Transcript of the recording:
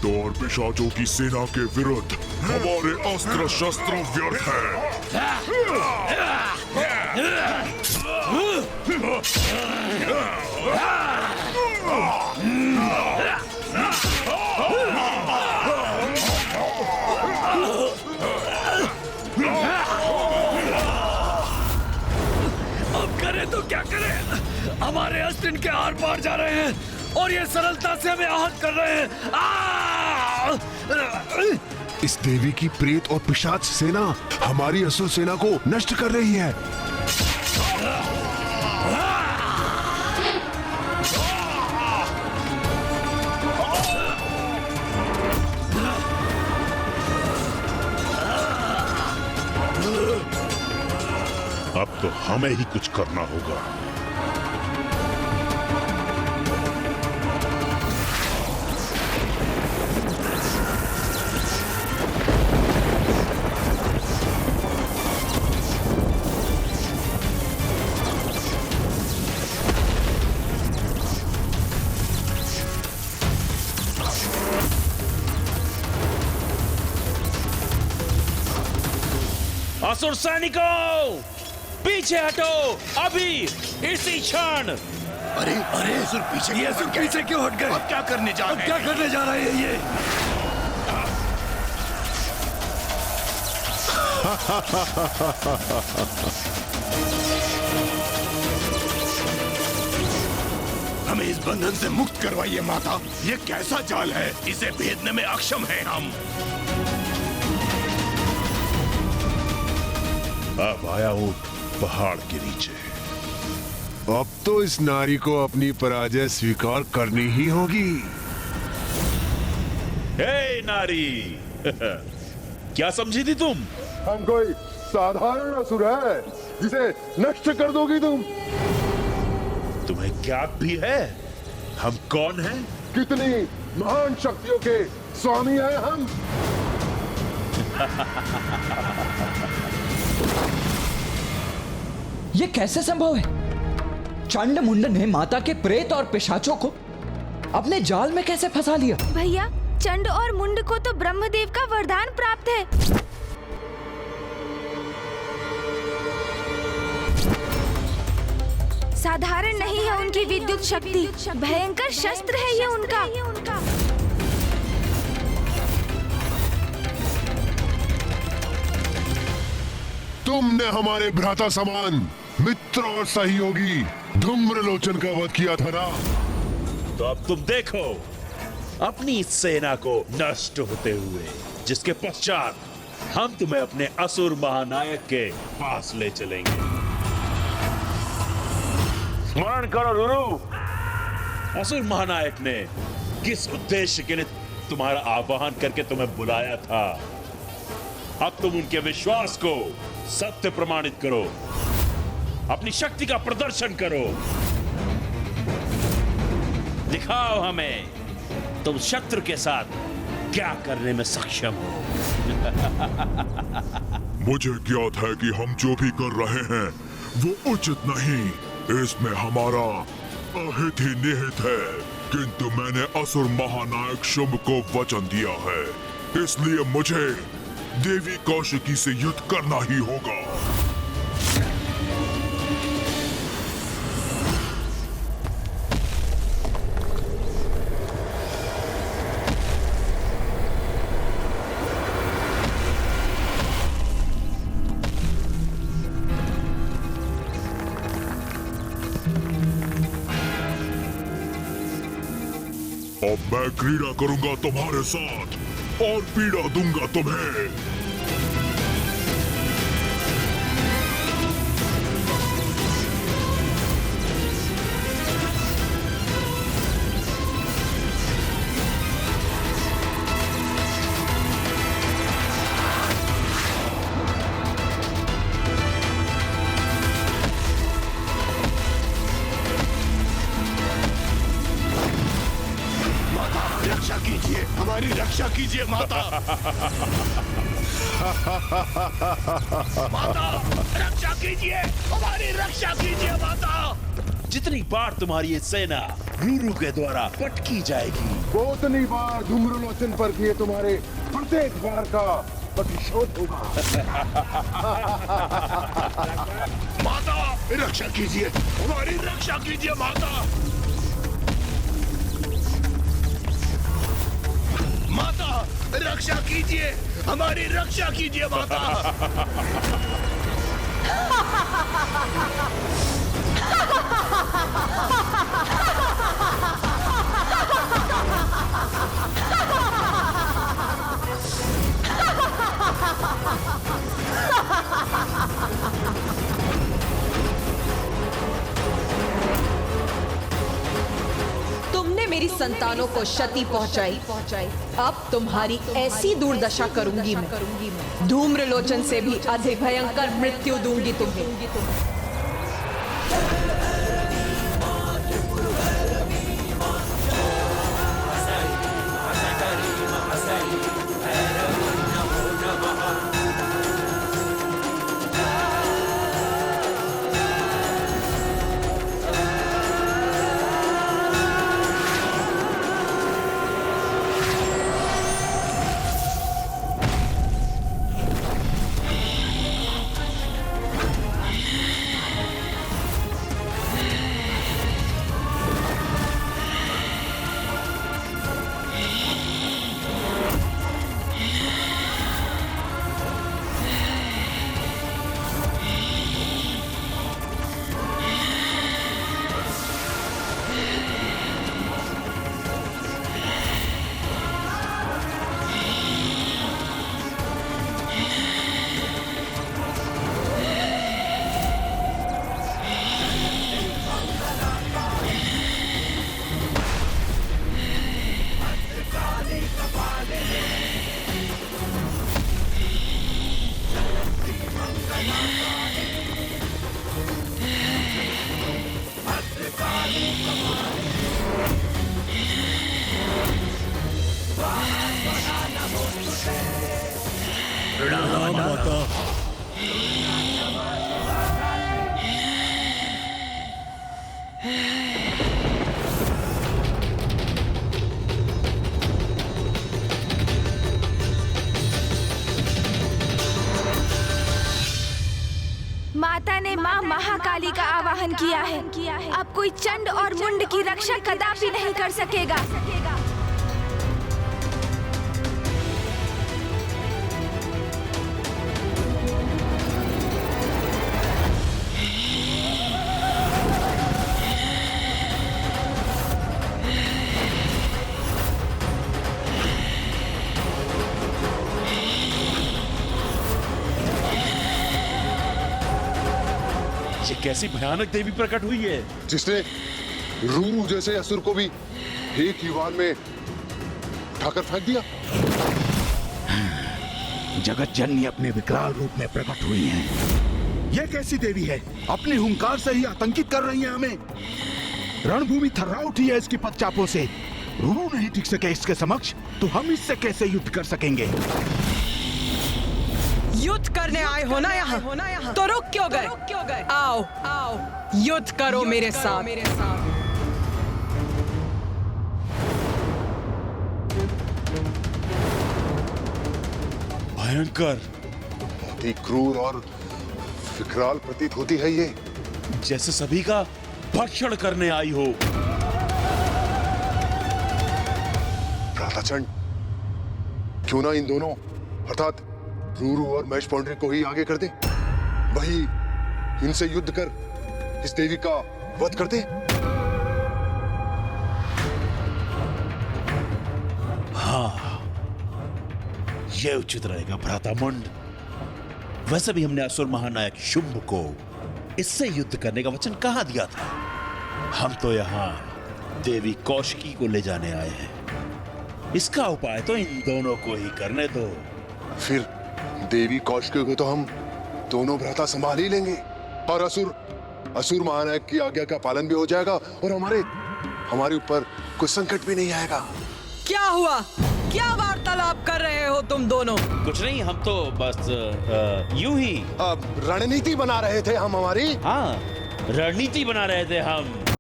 प्रेत और पिशाचों की सेना के विरुद्ध हमारे अस्त्र शस्त्र व्यर्थ हैं। अब करें तो क्या करें? हमारे अस्त्र इनके आर पार जा रहे हैं और ये सरलता से हमें आहत कर रहे हैं। इस देवी की प्रेत और पिशाच सेना हमारी असुर सेना को नष्ट कर रही है। अब तो हमें ही कुछ करना होगा। असुर सैनिकों, पीछे हटो अभी, इसी क्षण। अरे अरे असुर पीछे क्यों हट गए? अब क्या करने जा रहे हैं? क्या करने जा रहे हैं ये? हमें इस बंधन से मुक्त करवाइए माता। ये कैसा जाल है? इसे भेदने में अक्षम हैं हम। अब आया हूँ पहाड़ के नीचे। अब तो इस नारी को अपनी पराजय स्वीकार करनी ही होगी। हे नारी, क्या समझी थी तुम? हम कोई साधारण असुर है जिसे नष्ट कर दोगी तुम? तुम्हें क्या भी है? हम कौन हैं? कितनी महान शक्तियों के स्वामी हैं हम। ये कैसे संभव है? चंड मुंड ने माता के प्रेत और पिशाचों को अपने जाल में कैसे फंसा लिया? भैया, चंड और मुंड को तो ब्रह्मदेव का वरदान प्राप्त है। साधारण नहीं है उनकी विद्युत शक्ति, भयंकर शस्त्र है ये उनका। तुमने हमारे भ्राता समान मित्र और सहयोगी धूम्रलोचन का वध किया था ना? तो अब तुम देखो अपनी सेना को नष्ट होते हुए, जिसके पश्चात हम तुम्हें अपने असुर महानायक के पास ले चलेंगे। स्मरण करो रुरु, असुर महानायक ने किस उद्देश्य के लिए तुम्हारा आह्वान करके तुम्हें बुलाया था। अब तुम उनके विश्वास को सत्य प्रमाणित करो, अपनी शक्ति का प्रदर्शन करो, दिखाओ हमें तुम शत्रु के साथ क्या करने में सक्षम हो। मुझे ज्ञात है कि हम जो भी कर रहे हैं वो उचित नहीं, इसमें हमारा अहित ही निहित है। किंतु मैंने असुर महानायक शुंभ को वचन दिया है, इसलिए मुझे देवी कौशिकी से युद्ध करना ही होगा। अब मैं क्रीड़ा करूंगा तुम्हारे साथ और पीड़ा दूंगा तुम्हें। रक्षा कीजिए, हमारी रक्षा कीजिए माता। माता, रक्षा कीजिए, हमारी रक्षा कीजिए माता। जितनी बार तुम्हारी ये सेना रूरू के द्वारा पटकी जाएगी, वो उतनी बार धूम्रलोचन पर किए तुम्हारे प्रत्येक बार का प्रतिशोध होगा। माता रक्षा कीजिए, हमारी रक्षा कीजिए माता। माता रक्षा कीजिए, हमारी रक्षा कीजिए माता। तुमने मेरी संतानों को क्षति पहुंचाई, अब तुम्हारी ऐसी दुर्दशा करूंगी मैं। धूम्रलोचन से भी अधिक भयंकर मृत्यु दूंगी तुम्हें। प्रणाम माता। माता ने माँ महाकाली का आवाहन किया है। अब कोई चंड और मुंड की रक्षा कदापि नहीं कर सकेगा। ये कैसी भयानक देवी प्रकट हुई है, जिसने रूरू जैसे असुर को भी एक ही वार में उठाकर फेंक दिया। जगत जननी अपने विकराल रूप में प्रकट हुई हैं। यह कैसी देवी है? अपने हुंकार से ही आतंकित कर रही है हमें। रणभूमि थर्रा उठी है इसकी पदचापों से। रूरू नहीं टिक सके इसके समक्ष, तो हम इससे कैसे युद्ध कर सकेंगे? युद्ध करने आए हो ना यहाँ, तो रुक क्यों गए? आओ युद्ध करो मेरे साथ। भयंकर, अति क्रूर और विकराल प्रतीत होती है ये, जैसे सभी का भक्षण करने आई हो। भ्राताचंड, क्यों ना इन दोनों अर्थात रूरू और महेश पौंड्री को ही आगे कर दे। वही इनसे युद्ध कर इस देवी का वध कर दे। हाँ, यह उचित रहेगा भ्रातामंड। वैसे भी हमने असुर महानायक शुंभ को इससे युद्ध करने का वचन कहाँ दिया था। हम तो यहाँ देवी कौशिकी को ले जाने आए हैं। इसका उपाय तो इन दोनों को ही करने दो। फिर देवी कौशिकी को तो हम दोनों भ्राता संभाल ही लेंगे, और असुर महानायक की आज्ञा का पालन भी हो जाएगा, और हमारे ऊपर कुछ संकट भी नहीं आएगा। क्या हुआ? क्या वार्तालाप कर रहे हो तुम दोनों? कुछ नहीं, हम तो बस यूं ही रणनीति बना रहे थे हम हमारी। हाँ, रणनीति बना रहे थे हम।